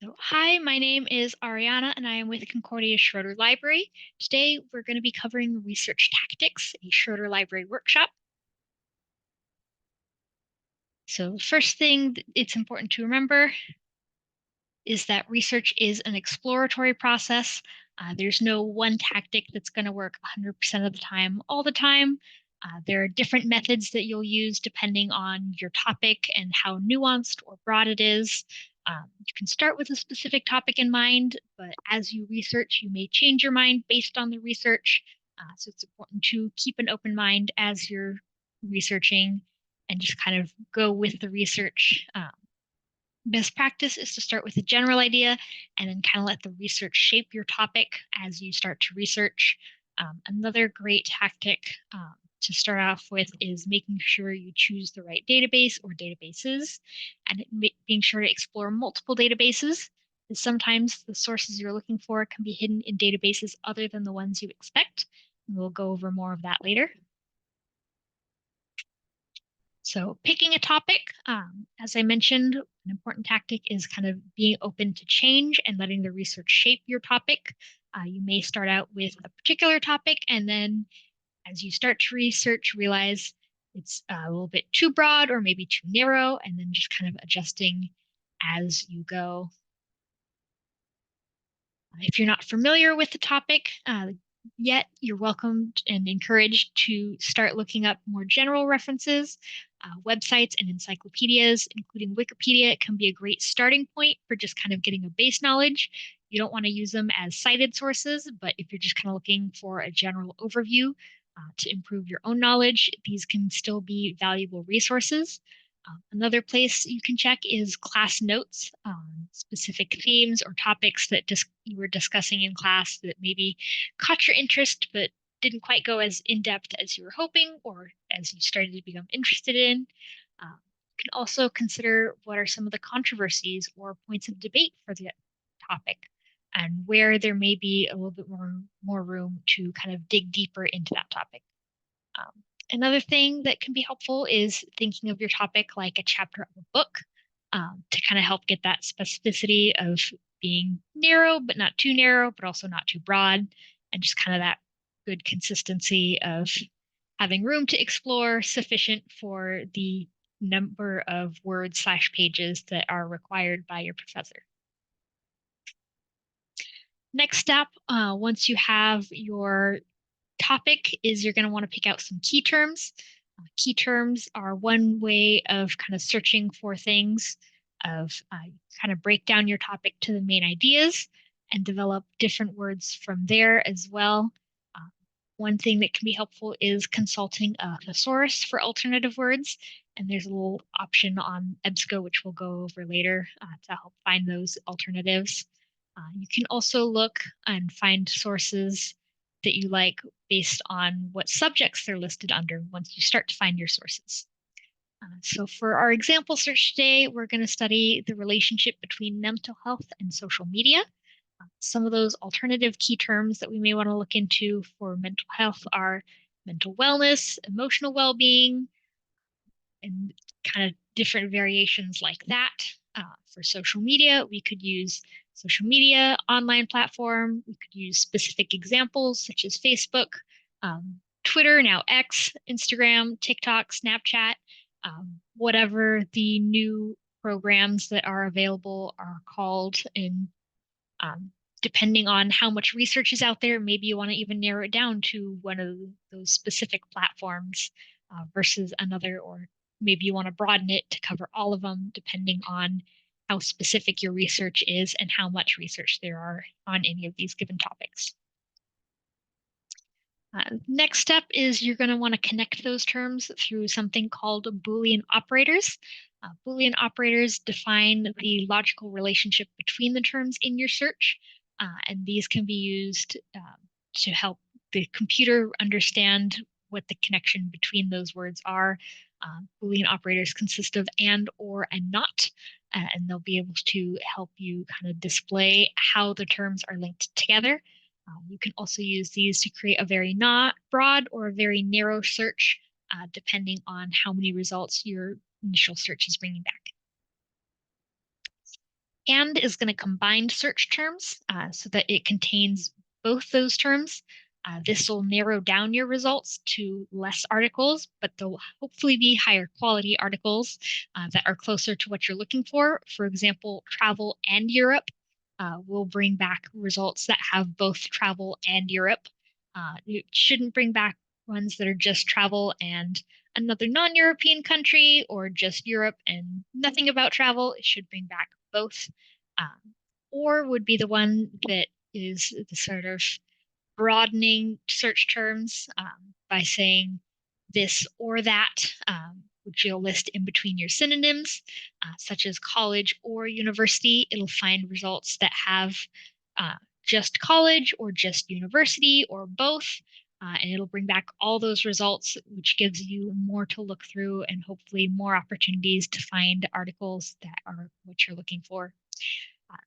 So, hi, my name is Ariana, and I am with Concordia Schroeder Library. Today, we're going to be covering research tactics, a Schroeder Library workshop. So, the first thing it's important to remember is that research is an exploratory process. There's no one tactic that's going to work 100% of the time, all the time. There are different methods that you'll use depending on your topic and how nuanced or broad it is. You can start with a specific topic in mind, but as you research, you may change your mind based on the research. So it's important to keep an open mind as you're researching and just kind of go with the research. Best practice is to start with a general idea and then kind of let the research shape your topic as you start to research. Another great tactic to start off with is making sure you choose the right database or databases and being sure to explore multiple databases. Because sometimes the sources you're looking for can be hidden in databases other than the ones you expect. And we'll go over more of that later. So picking a topic, as I mentioned, an important tactic is kind of being open to change and letting the research shape your topic. You may start out with a particular topic, and then as you start to research, realize it's a little bit too broad or maybe too narrow, and then just kind of adjusting as you go. If you're not familiar with the topic yet, you're welcome and encouraged to start looking up more general references. Websites and encyclopedias, including Wikipedia, can be a great starting point for just kind of getting a base knowledge. You don't want to use them as cited sources, but if you're just kind of looking for a general overview to improve your own knowledge, these can still be valuable resources. Another place you can check is class notes on specific themes or topics that you were discussing in class that maybe caught your interest but didn't quite go as in depth as you were hoping or as you started to become interested in. You can also consider what are some of the controversies or points of debate for the topic and where there may be a little bit more room to kind of dig deeper into that topic. Another thing that can be helpful is thinking of your topic like a chapter of a book to kind of help get that specificity of being narrow, but not too narrow, but also not too broad, and just kind of that good consistency of having room to explore sufficient for the number of words/pages that are required by your professor. Next step, once you have your topic is you're going to want to pick out some key terms. Key terms are one way of kind of searching for things, of kind of break down your topic to the main ideas and develop different words from there as well. Uh, One thing that can be helpful is consulting a thesaurus for alternative words. And there's a little option on EBSCO, which we'll go over later to help find those alternatives. You can also look and find sources that you like based on what subjects they're listed under once you start to find your sources. So for our example search today, we're going to study the relationship between mental health and social media. Some of those alternative key terms that we may want to look into for mental health are mental wellness, emotional well-being, and kind of different variations like that. For social media, we could use social media online platform. We could use specific examples such as Facebook, Twitter, now X, Instagram, TikTok, Snapchat, whatever the new programs that are available are called. And um, depending on how much research is out there, maybe you want to even narrow it down to one of those specific platforms versus another, or maybe you want to broaden it to cover all of them, depending on how specific your research is and how much research there are on any of these given topics. Next step is you're going to want to connect those terms through something called Boolean operators. Boolean operators define the logical relationship between the terms in your search, and these can be used to help the computer understand what the connection between those words are. Boolean operators consist of and, or, and not, and they'll be able to help you kind of display how the terms are linked together. You can also use these to create a very not broad or a very narrow search, depending on how many results your initial search is bringing back. And is going to combine search terms so that it contains both those terms. This will narrow down your results to less articles, but they'll hopefully be higher quality articles that are closer to what you're looking for. For example, travel and Europe will bring back results that have both travel and Europe. It shouldn't bring back ones that are just travel and another non-European country or just Europe and nothing about travel. It should bring back both. Um, or would be the one that is the sort of broadening search terms by saying this or that, which you'll list in between your synonyms, such as college or university. It'll find results that have uh, just college or just university or both. And it'll bring back all those results, which gives you more to look through and hopefully more opportunities to find articles that are what you're looking for.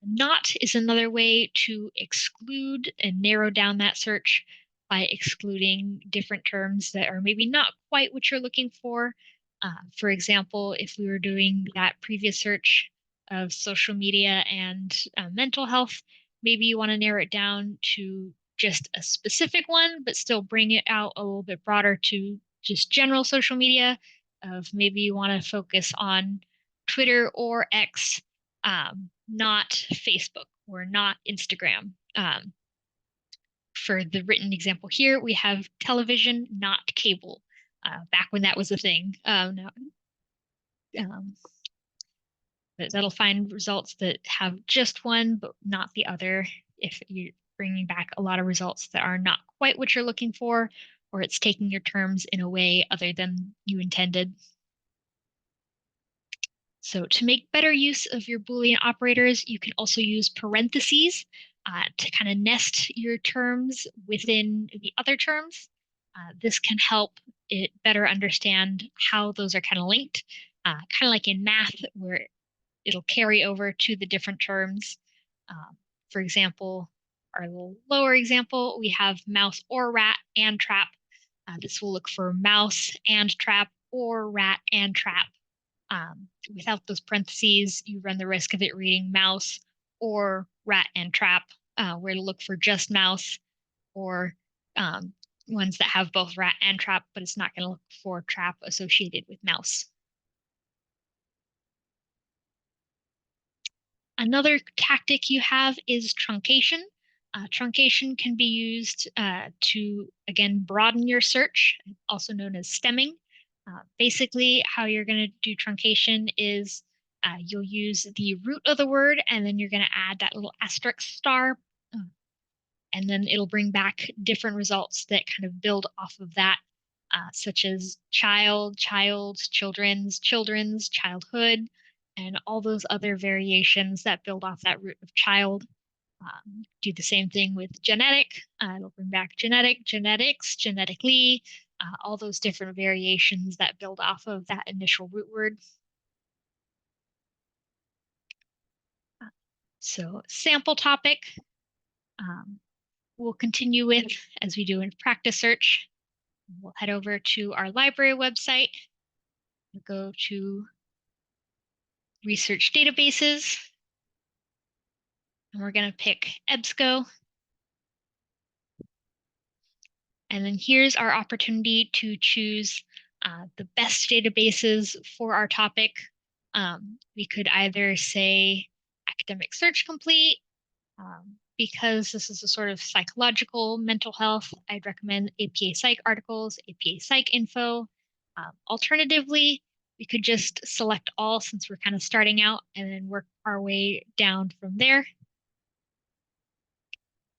Not is another way to exclude and narrow down that search by excluding different terms that are maybe not quite what you're looking for. For example, if we were doing that previous search of social media and mental health, maybe you want to narrow it down to just a specific one, but still bring it out a little bit broader to just general social media. Of maybe you want to focus on Twitter or X, not Facebook or not Instagram. For the written example here, we have television, not cable, back when that was a thing. Now, um, that'll find results that have just one, but not the other. If you're bringing back a lot of results that are not quite what you're looking for, or it's taking your terms in a way other than you intended. So to make better use of your Boolean operators, you can also use parentheses to kind of nest your terms within the other terms. This can help it better understand how those are kind of linked, kind of like in math, where it'll carry over to the different terms. For example, our little lower example, we have mouse or rat and trap. This will look for mouse and trap or rat and trap. Without those parentheses, you run the risk of it reading mouse or rat and trap, where to look for just mouse or um, ones that have both rat and trap, but it's not going to look for trap associated with mouse. Another tactic you have is truncation. Truncation can be used to, again, broaden your search, also known as stemming. Basically, how you're going to do truncation is you'll use the root of the word, and then you're going to add that little asterisk star, and then it'll bring back different results that kind of build off of that, such as child, child's, children's, childhood, and all those other variations that build off that root of child. Do the same thing with genetic. It'll bring back genetic, genetics, genetically, all those different variations that build off of that initial root word. So sample topic, we'll continue with as we do in practice search. We'll head over to our library website, we'll go to research databases, and we're going to pick EBSCO. And then here's our opportunity to choose the best databases for our topic. We could either say Academic Search Complete, because this is a sort of psychological mental health, I'd recommend APA Psych articles, APA Psych info. Alternatively, we could just select all since we're kind of starting out and then work our way down from there.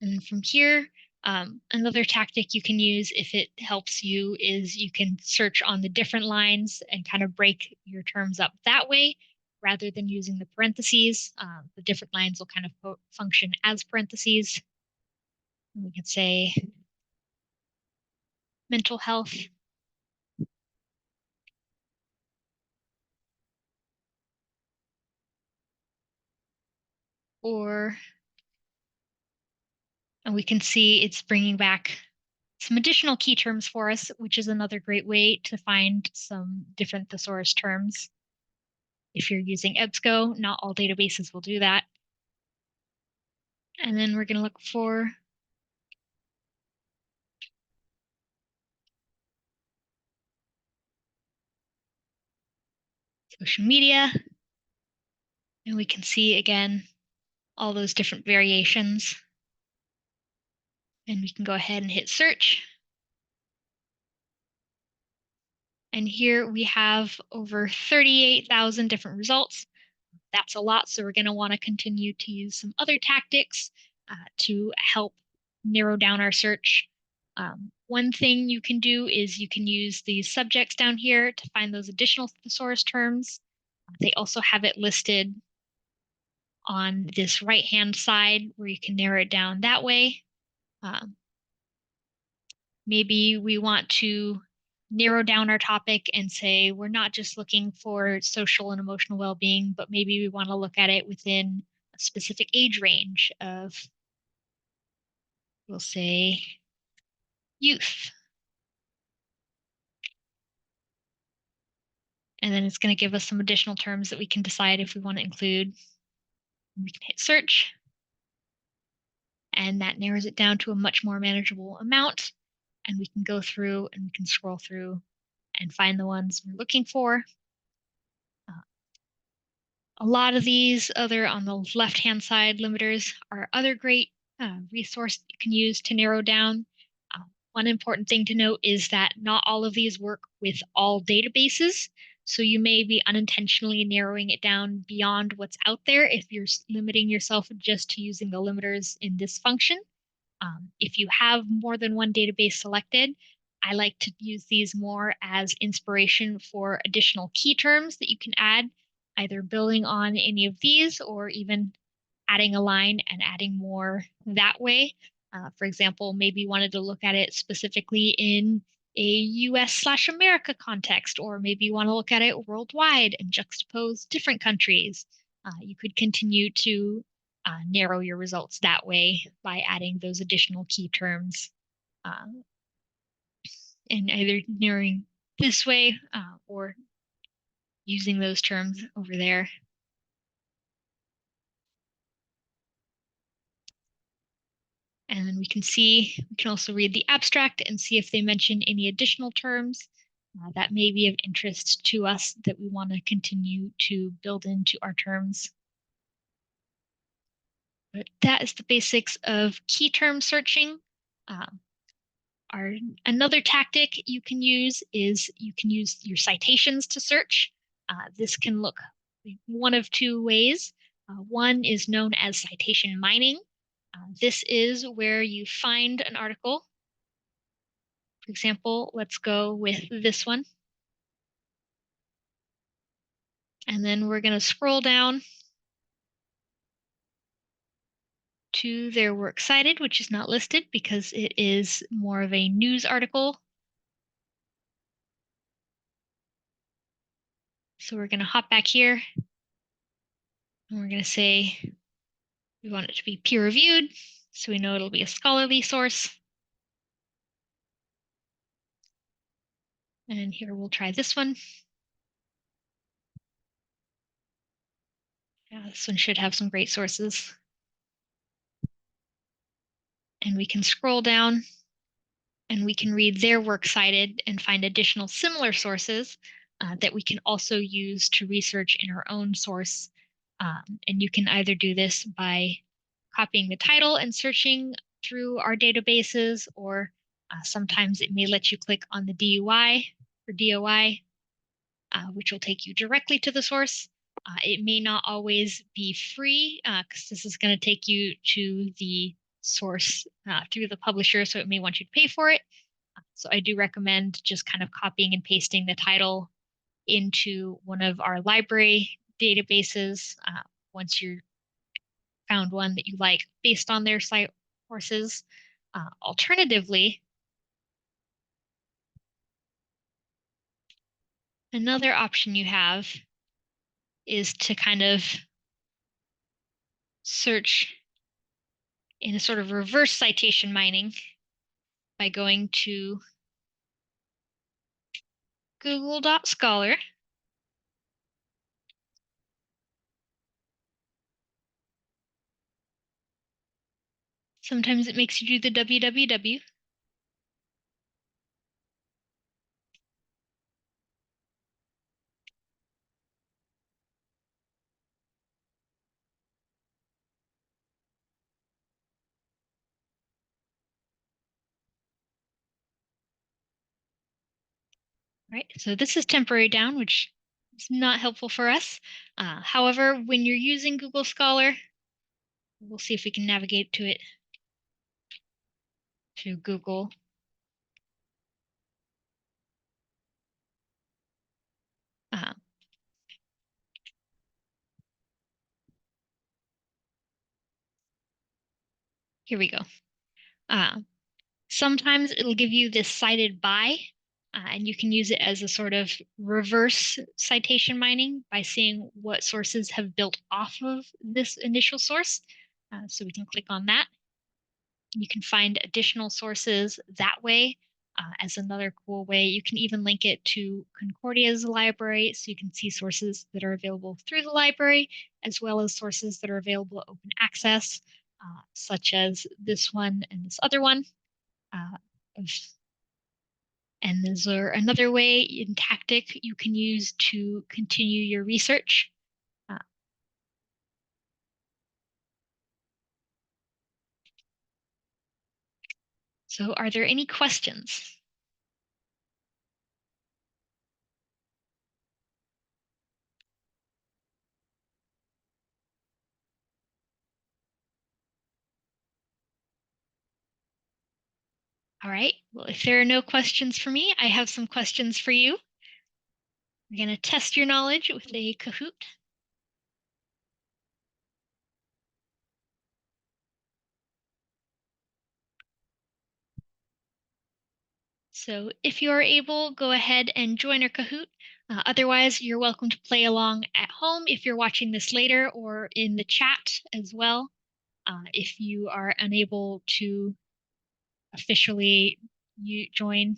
And from here, another tactic you can use if it helps you is you can search on the different lines and kind of break your terms up that way rather than using the parentheses. The different lines will kind of function as parentheses. And we could say mental health. And we can see it's bringing back some additional key terms for us, which is another great way to find some different thesaurus terms. If you're using EBSCO, not all databases will do that. And then we're going to look for social media. And we can see again all those different variations. And we can go ahead and hit search. And here we have over 38,000 different results. That's a lot, so we're going to want to continue to use some other tactics to help narrow down our search. One thing you can do is you can use these subjects down here to find those additional thesaurus terms. They also have it listed on this right-hand side where you can narrow it down that way. Maybe we want to narrow down our topic and say we're not just looking for social and emotional well-being, but maybe we want to look at it within a specific age range of, we'll say, youth. And then it's going to give us some additional terms that we can decide if we want to include. We can hit search. And that narrows it down to a much more manageable amount. And we can go through and we can scroll through and find the ones we're looking for. A lot of these other on the left-hand side limiters are other great resource you can use to narrow down. One important thing to note is that not all of these work with all databases, so you may be unintentionally narrowing it down beyond what's out there if you're limiting yourself just to using the limiters in this function. If you have more than one database selected, I like to use these more as inspiration for additional key terms that you can add, either building on any of these or even adding a line and adding more that way. For example, maybe you wanted to look at it specifically in a US/America context, or maybe you want to look at it worldwide and juxtapose different countries. You could continue to narrow your results that way by adding those additional key terms and either narrowing this way or using those terms over there. And then we can also read the abstract and see if they mention any additional terms that may be of interest to us that we want to continue to build into our terms. But that is the basics of key term searching. Another tactic you can use is you can use your citations to search. This can look one of two ways. One is known as citation mining. This is where you find an article. For example, let's go with this one. And then we're going to scroll down to their works cited, which is not listed because it is more of a news article. So we're going to hop back here and we're going to say we want it to be peer reviewed, so we know it'll be a scholarly source. And here we'll try this one. Yeah, this one should have some great sources. And we can scroll down and we can read their works cited and find additional similar sources that we can also use to research in our own source. And you can either do this by copying the title and searching through our databases, or sometimes it may let you click on the DUI or DOI, which will take you directly to the source. It may not always be free because this is going to take you to the source through the publisher, so it may want you to pay for it. So I do recommend just kind of copying and pasting the title into one of our library databases once you found one that you like based on their site sources. Alternatively, another option you have is to kind of search in a sort of reverse citation mining by going to google.scholar Sometimes it makes you do the www. Right? So this is temporary down, which is not helpful for us. However, when you're using Google Scholar, we'll see if we can navigate to it to Google. Uh, Here we go. Uh, Sometimes it'll give you this cited by, and you can use it as a sort of reverse citation mining by seeing what sources have built off of this initial source. So we can click on that. You can find additional sources that way as another cool way. You can even link it to Concordia's library so you can see sources that are available through the library, as well as sources that are available open access, such as this one and this other one. Uh, and there's another way in Tactic you can use to continue your research. Uh, so are there any questions? All right. Well, if there are no questions for me, I have some questions for you. We're going to test your knowledge with a Kahoot. So if you are able, go ahead and join our Kahoot. Otherwise, you're welcome to play along at home if you're watching this later or in the chat as well. If you are unable to officially join.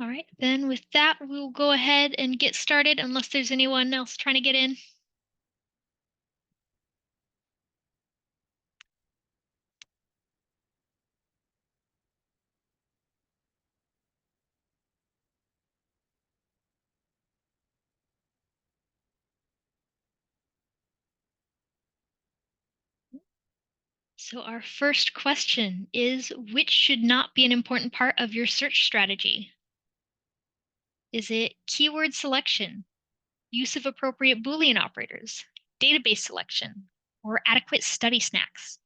All right, then with that, we'll go ahead and get started unless there's anyone else trying to get in. So our first question is, which should not be an important part of your search strategy? Is it keyword selection, use of appropriate Boolean operators, database selection, or adequate study snacks?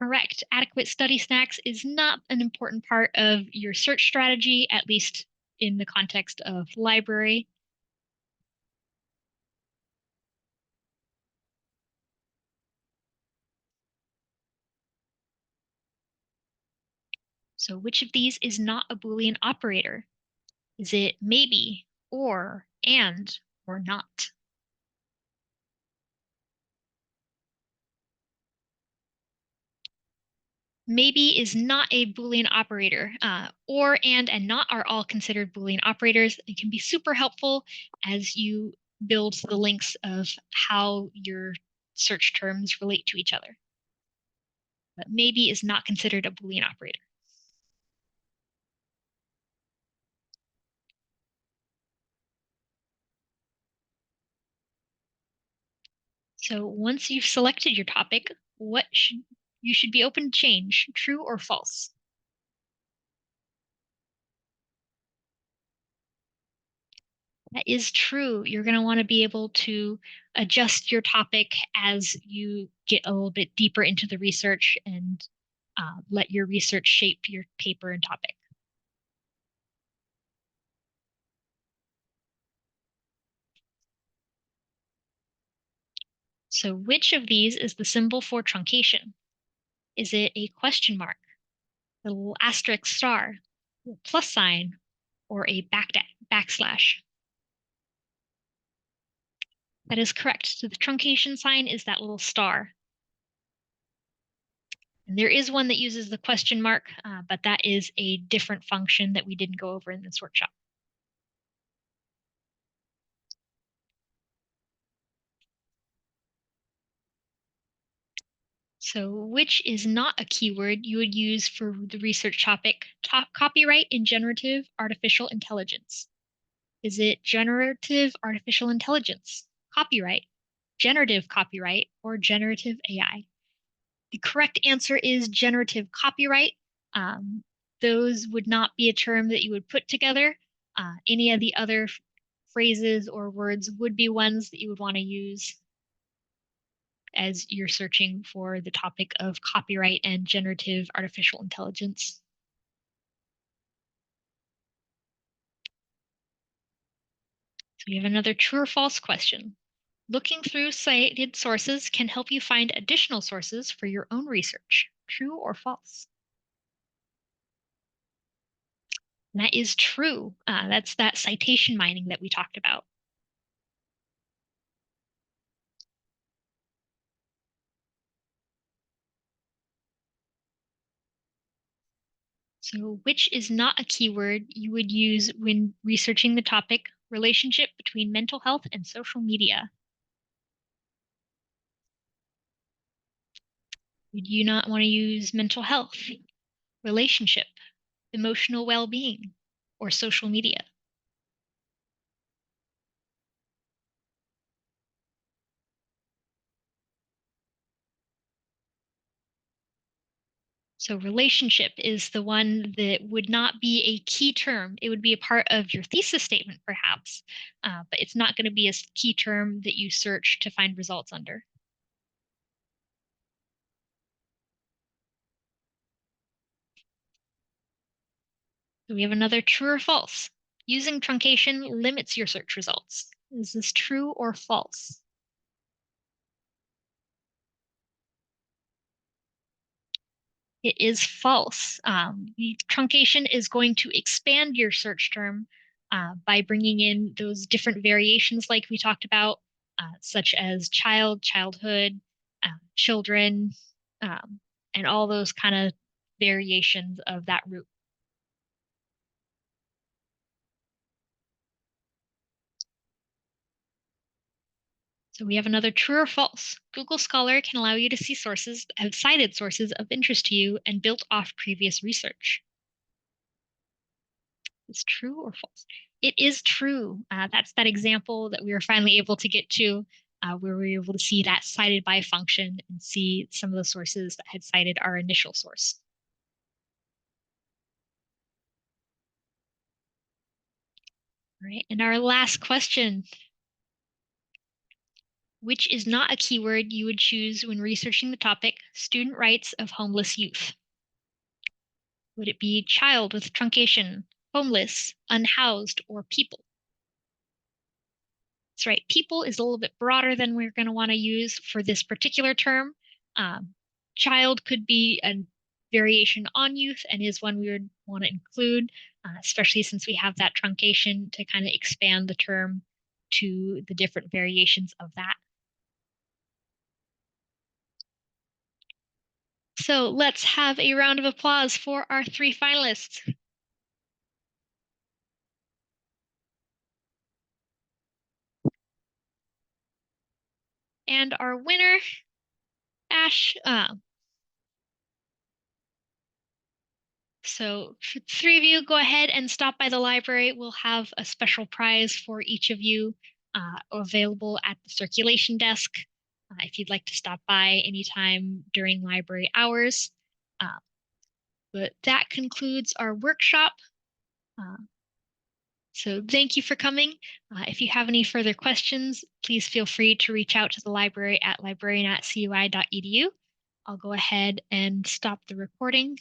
Correct. Adequate study snacks is not an important part of your search strategy, at least in the context of library. So which of these is not a Boolean operator? Is it maybe, or, and, or not? Maybe is not a Boolean operator. Or, and not are all considered Boolean operators. It can be super helpful as you build the links of how your search terms relate to each other. But maybe is not considered a Boolean operator. So once you've selected your topic, what should you should be open to change, true or false? That is true. You're going to want to be able to adjust your topic as you get a little bit deeper into the research and let your research shape your paper and topic. So, which of these is the symbol for truncation? Is it a question mark, the little asterisk star, a plus sign, or a backslash? That is correct. So the truncation sign is that little star. And there is one that uses the question mark, but that is a different function that we didn't go over in this workshop. So which is not a keyword you would use for the research topic, copyright in generative artificial intelligence? Is it generative artificial intelligence, copyright, generative copyright, or generative AI? The correct answer is generative copyright. Um, those would not be a term that you would put together. Any of the other phrases or words would be ones that you would want to use as you're searching for the topic of copyright and generative artificial intelligence. So we have another true or false question. Looking through cited sources can help you find additional sources for your own research. True or false? And that is true. That's that citation mining that we talked about. So, which is not a keyword you would use when researching the topic relationship between mental health and social media? Would you not want to use mental health, relationship, emotional well-being, or social media? So, relationship is the one that would not be a key term. It would be a part of your thesis statement, perhaps, but it's not going to be a key term that you search to find results under. So we have another true or false. Using truncation limits your search results. Is this true or false? It is false. The truncation is going to expand your search term by bringing in those different variations, like we talked about, such as child, childhood, children, um, and all those kind of variations of that root. So we have another true or false. Google Scholar can allow you to see sources that have cited sources of interest to you and built off previous research. Is true or false? It is true. That's that example that we were finally able to get to, where we were able to see that cited by function and see some of the sources that had cited our initial source. All right, and our last question. Which is not a keyword you would choose when researching the topic student rights of homeless youth? Would it be child with truncation, homeless, unhoused, or people? That's right. People is a little bit broader than we're going to want to use for this particular term. Um, child could be a variation on youth and is one we would want to include, especially since we have that truncation to kind of expand the term to the different variations of that. So let's have a round of applause for our three finalists. And our winner, Ash. So for three of you, go ahead and stop by the library. We'll have a special prize for each of you available at the circulation desk. if you'd like to stop by anytime during library hours. Uh, but that concludes our workshop. Uh, so thank you for coming. If you have any further questions, please feel free to reach out to the library at librarian@cui.edu. I'll go ahead and stop the recording